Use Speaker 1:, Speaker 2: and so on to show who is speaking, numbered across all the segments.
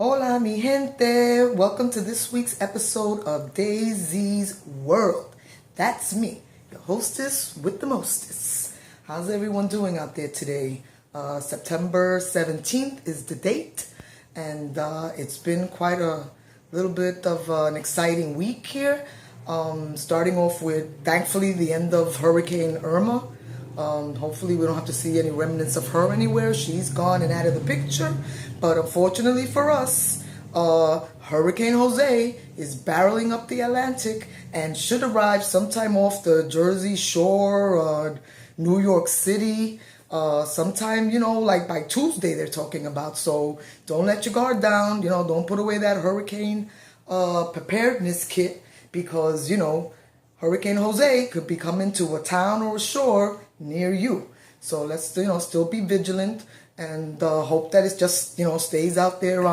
Speaker 1: Hola, mi gente. Welcome to this week's episode of Daisy's World. That's me, your hostess with the mostest. How's everyone doing out there today? September 17th is the date, and it's been quite a little bit of an exciting week here. Starting off with, thankfully, the end of Hurricane Irma. Hopefully we don't have to see any remnants of her anywhere. She's gone and out of the picture. But unfortunately for us, Hurricane Jose is barreling up the Atlantic and should arrive sometime off the Jersey Shore, New York City, sometime, like by Tuesday they're talking about. So don't let your guard down. Don't put away that hurricane preparedness kit because, Hurricane Jose could be coming to a town or a shore near you. So let's, still be vigilant and hope that it just, stays out there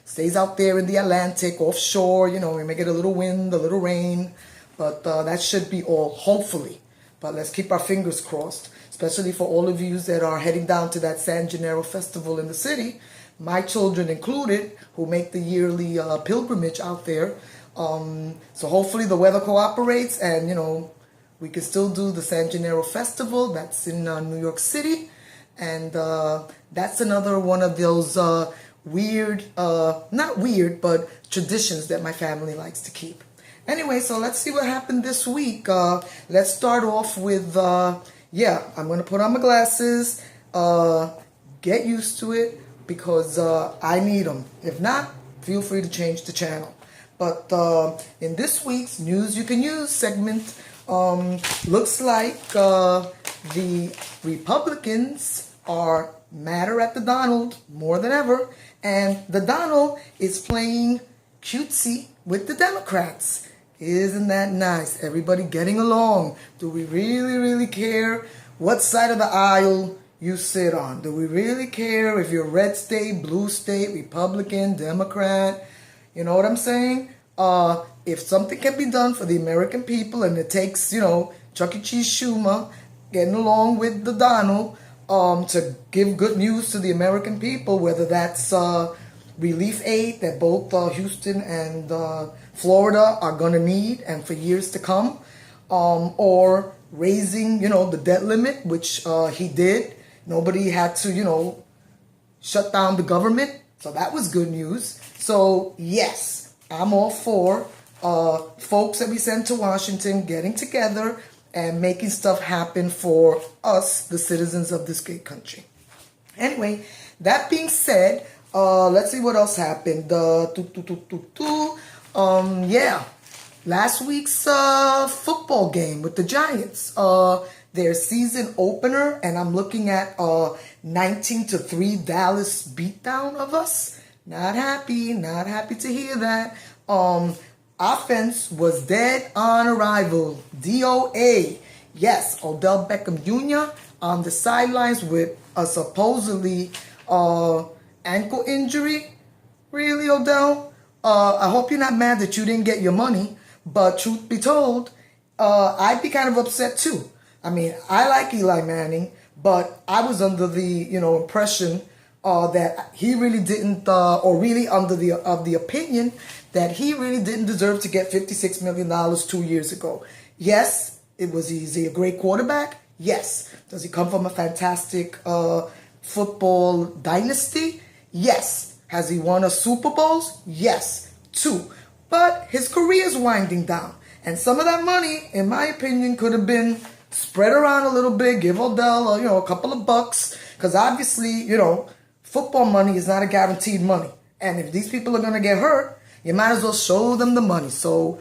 Speaker 1: stays out there in the Atlantic, offshore. We may get a little wind, a little rain, but that should be all, hopefully. But let's keep our fingers crossed, especially for all of you that are heading down to that San Gennaro festival in the city, my children included, who make the yearly pilgrimage out there. So hopefully the weather cooperates and, we can still do the San Gennaro Festival. That's in New York City. And that's another one of those weird, not weird, but traditions that my family likes to keep. Anyway, so let's see what happened this week. Let's start off with, I'm going to put on my glasses, get used to it because I need them. If not, feel free to change the channel. But in this week's News You Can Use segment, looks like the Republicans are madder at the Donald more than ever, and the Donald is playing cutesy with the Democrats. Isn't that nice? Everybody getting along. Do we really, really care what side of the aisle you sit on? Do we really care if you're red state, blue state, Republican, Democrat? You know what I'm saying? If something can be done for the American people and it takes, Chuck E. Cheese Schumer getting along with the Donald to give good news to the American people, whether that's relief aid that both Houston and Florida are going to need and for years to come, or raising, the debt limit, which he did. Nobody had to, shut down the government. So that was good news. So, yes, I'm all for folks that we send to Washington getting together and making stuff happen for us, the citizens of this great country. Anyway, that being said, let's see what else happened. Last week's football game with the Giants. Their season opener, and I'm looking at 19-3 Dallas beatdown of us. Not happy to hear that. Offense was dead on arrival. DOA. Yes, Odell Beckham Jr. on the sidelines with a supposedly ankle injury. Really, Odell? I hope you're not mad that you didn't get your money, but truth be told, I'd be kind of upset too. I mean, I like Eli Manning, but I was under the, impression that he really didn't, or really under the opinion that he really didn't deserve to get $56 million 2 years ago. Yes, is he a great quarterback? Yes. Does he come from a fantastic football dynasty? Yes. Has he won a Super Bowls? Yes. 2. But his career is winding down. And some of that money, in my opinion, could have been spread around a little bit, give Odell, a couple of bucks. Because obviously, football money is not a guaranteed money. And if these people are going to get hurt, you might as well show them the money. So,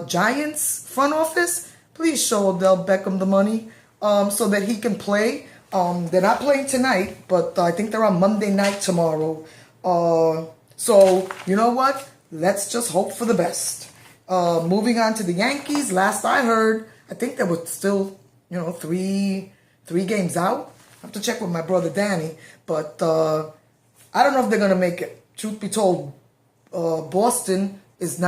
Speaker 1: Giants front office, please show Odell Beckham the money so that he can play. They're not playing tonight, but I think they're on Monday night tomorrow. So, you know what? Let's just hope for the best. Moving on to the Yankees. Last I heard, I think they were still, three games out. I have to check with my brother Danny. But I don't know if they're going to make it. Truth be told, Boston doesn't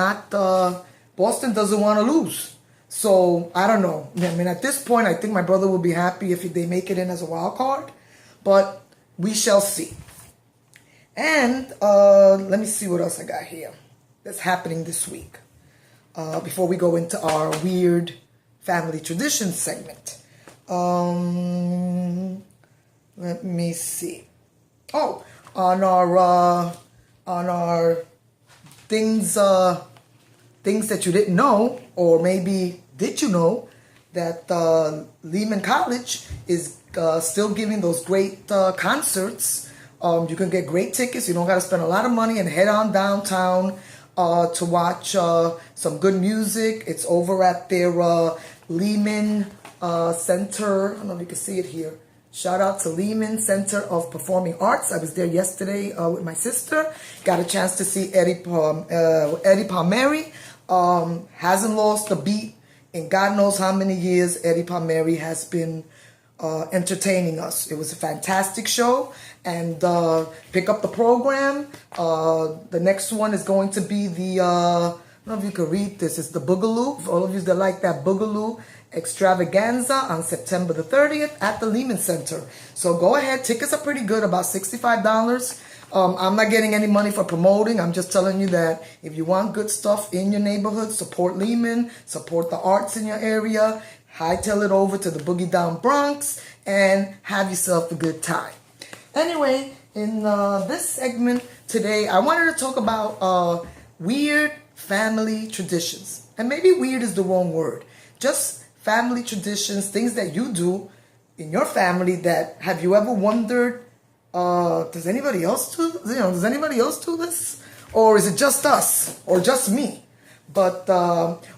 Speaker 1: want to lose. So, I don't know. I mean, at this point, I think my brother will be happy if they make it in as a wild card. But we shall see. And let me see what else I got here that's happening this week before we go into our weird family tradition segment. Let me see. Oh, on our things that you didn't know, or maybe did you know that Lehman College is still giving those great concerts. You can get great tickets. You don't got to spend a lot of money and head on downtown to watch some good music. It's over at their Lehman Center. I don't know if you can see it here. Shout out to Lehman Center of Performing Arts. I was there yesterday with my sister. Got a chance to see Eddie Palmieri. Hasn't lost a beat in God knows how many years. Eddie Palmieri has been entertaining us. It was a fantastic show. And pick up the program. The next one is going to be the, I don't know if you can read this. It's the Boogaloo. For all of you that like that Boogaloo Extravaganza on September the 30th at the Lehman Center. So go ahead. Tickets are pretty good, about $65. I'm not getting any money for promoting. I'm just telling you that if you want good stuff in your neighborhood, support Lehman, support the arts in your area, hightail it over to the Boogie Down Bronx, and have yourself a good time. Anyway, in this segment today, I wanted to talk about weird family traditions. And maybe weird is the wrong word. Just family traditions, things that you do in your family that have you ever wondered, does anybody else do this? Or is it just us or just me? But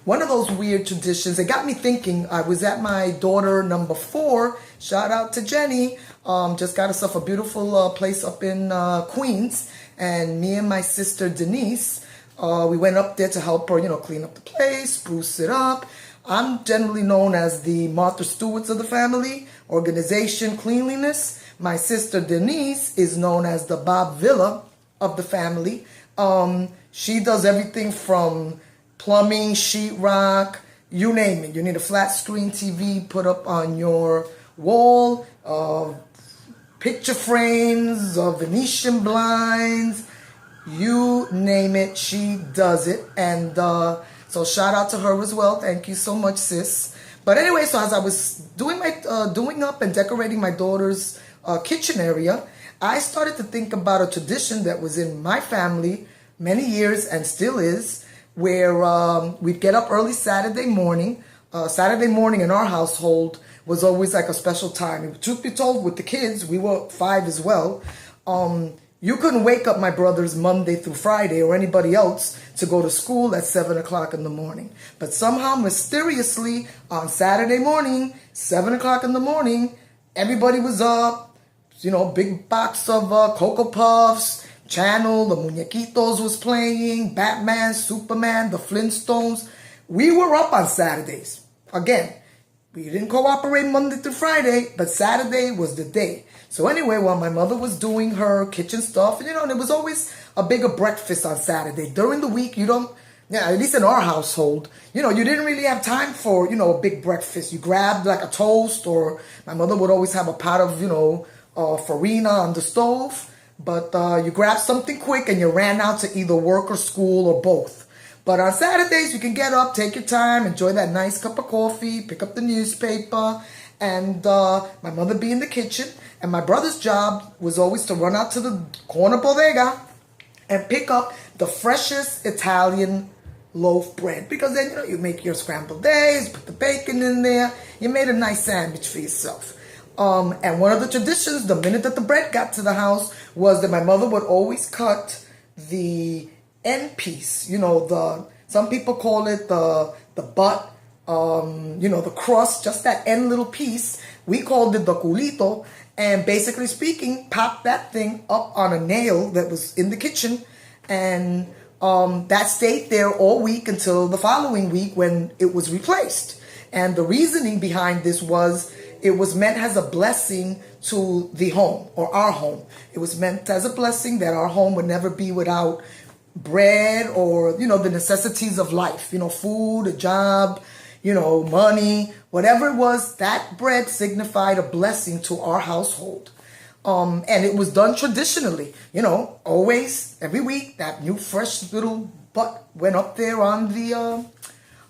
Speaker 1: one of those weird traditions, it got me thinking. I was at my daughter number 4. Shout out to Jenny. Just got herself a beautiful place up in Queens. And me and my sister Denise, we went up there to help her, clean up the place, spruce it up. I'm generally known as the Martha Stewart's of the family, organization, cleanliness. My sister Denise is known as the Bob Villa of the family. She does everything from plumbing, sheetrock, you name it. You need a flat screen TV put up on your wall, picture frames, Venetian blinds, you name it, she does it. And so shout out to her as well. Thank you so much, sis. But anyway, so as I was doing up and decorating my daughter's kitchen area, I started to think about a tradition that was in my family many years and still is, where we'd get up early Saturday morning. Saturday morning in our household was always like a special time. Truth be told, with the kids, we were 5 as well. You couldn't wake up my brothers Monday through Friday or anybody else to go to school at 7 o'clock in the morning. But somehow, mysteriously, on Saturday morning, 7 o'clock in the morning, everybody was up. Big box of Cocoa Puffs, channel, the Muñequitos was playing, Batman, Superman, the Flintstones. We were up on Saturdays. Again, we didn't cooperate Monday through Friday, but Saturday was the day. So anyway, while my mother was doing her kitchen stuff, and it was always a bigger breakfast on Saturday. During the week, at least in our household, you didn't really have time for, a big breakfast. You grabbed like a toast, or my mother would always have a pot of, farina on the stove. But you grabbed something quick and you ran out to either work or school or both. But on Saturdays, you can get up, take your time, enjoy that nice cup of coffee, pick up the newspaper, and my mother be in the kitchen. And my brother's job was always to run out to the corner bodega and pick up the freshest Italian loaf bread. Because then, you make your scrambled eggs, put the bacon in there. You made a nice sandwich for yourself. And one of the traditions, the minute that the bread got to the house, was that my mother would always cut the end piece. Some people call it the butt, the crust, just that end little piece. We called it the culito. And basically speaking, pop that thing up on a nail that was in the kitchen. And that stayed there all week until the following week when it was replaced. And the reasoning behind this was, it was meant as a blessing to the home, or our home. It was meant as a blessing that our home would never be without bread or, the necessities of life. Food, a job, money, whatever it was, that bread signified a blessing to our household. And it was done traditionally, always every week that new fresh little butt went up there on the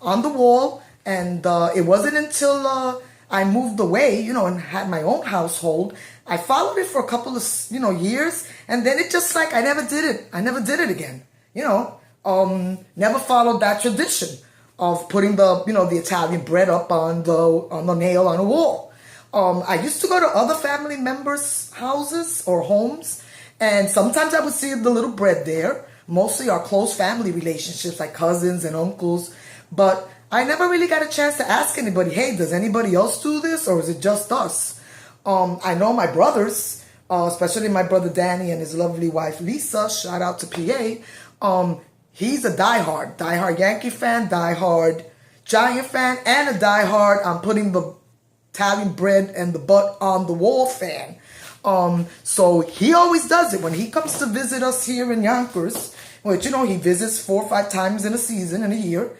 Speaker 1: wall. And it wasn't until I moved away, and had my own household. I followed it for a couple of, years, and then it just like I never did it. I never did it again. Never followed that tradition of putting the Italian bread up on the nail on a wall. I used to go to other family members' houses or homes, and sometimes I would see the little bread there. Mostly our close family relationships, like cousins and uncles. But I never really got a chance to ask anybody, hey, does anybody else do this, or is it just us? I know my brothers, especially my brother Danny and his lovely wife Lisa, shout out to PA. He's a diehard Yankee fan, diehard Giant fan, and a diehard I'm putting the Italian bread and the butt on the wall fan. So he always does it when he comes to visit us here in Yonkers, which, he visits 4 or 5 times in a season, in a year.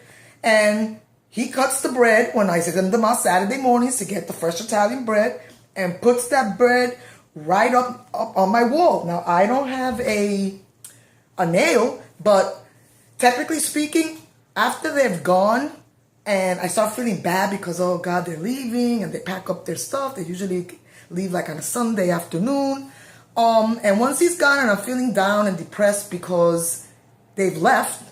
Speaker 1: And he cuts the bread when I send them out Saturday mornings to get the fresh Italian bread and puts that bread right up on my wall. Now, I don't have a nail, but technically speaking, after they've gone, and I start feeling bad because, oh God, they're leaving and they pack up their stuff. They usually leave like on a Sunday afternoon. And once he's gone and I'm feeling down and depressed because they've left,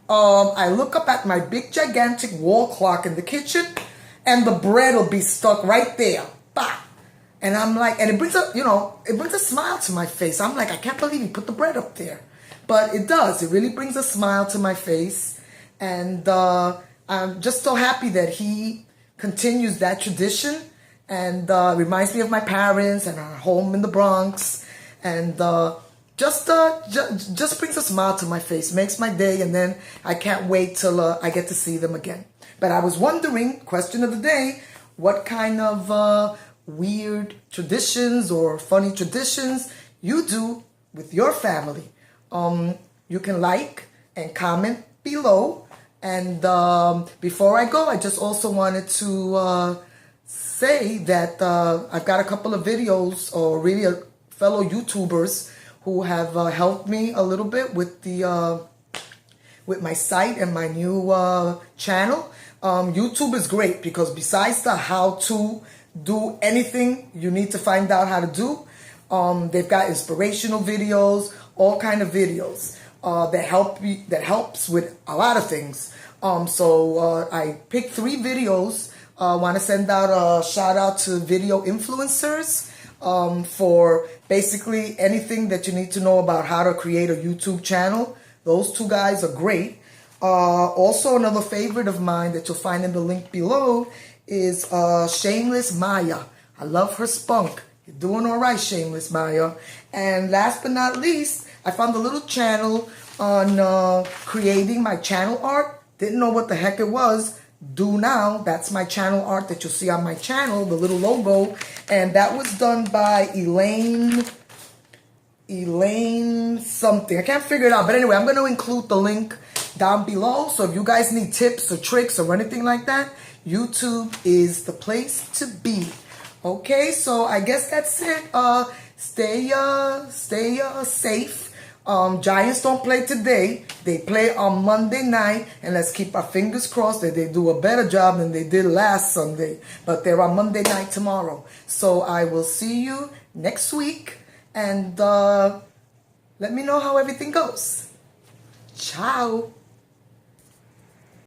Speaker 1: I look up at my big gigantic wall clock in the kitchen and the bread will be stuck right there. Bah! And I'm like, and it brings a smile to my face. I'm like, I can't believe he put the bread up there. But it does. It really brings a smile to my face. And I'm just so happy that he continues that tradition, and reminds me of my parents and our home in the Bronx, and just brings a smile to my face, makes my day, and then I can't wait till I get to see them again. But I was wondering, question of the day, what kind of weird traditions or funny traditions you do with your family. You can like and comment below. And before I go, I just also wanted to say that I've got a couple of videos, or really fellow YouTubers who have helped me a little bit with with my site and my new channel. YouTube is great because besides the how to do anything you need to find out how to do, they've got inspirational videos, all kind of videos that helps with a lot of things. So I picked 3 videos. Want to send out a shout out to video influencers for basically anything that you need to know about how to create a YouTube channel. Those 2 guys are great. Also, another favorite of mine that you'll find in the link below is Shameless Maya. I love her spunk. You're doing all right, Shameless Maya. And last but not least, I found a little channel on creating my channel art. Didn't know what the heck it was. Do now. That's my channel art that you'll see on my channel, the little logo. And that was done by Elaine something. I can't figure it out. But anyway, I'm going to include the link down below. So if you guys need tips or tricks or anything like that, YouTube is the place to be. Okay, so I guess that's it. Stay safe. Giants don't play today. They play on Monday night, and let's keep our fingers crossed that they do a better job than they did last Sunday. But they're on Monday night tomorrow. So I will see you next week, and let me know how everything goes. Ciao.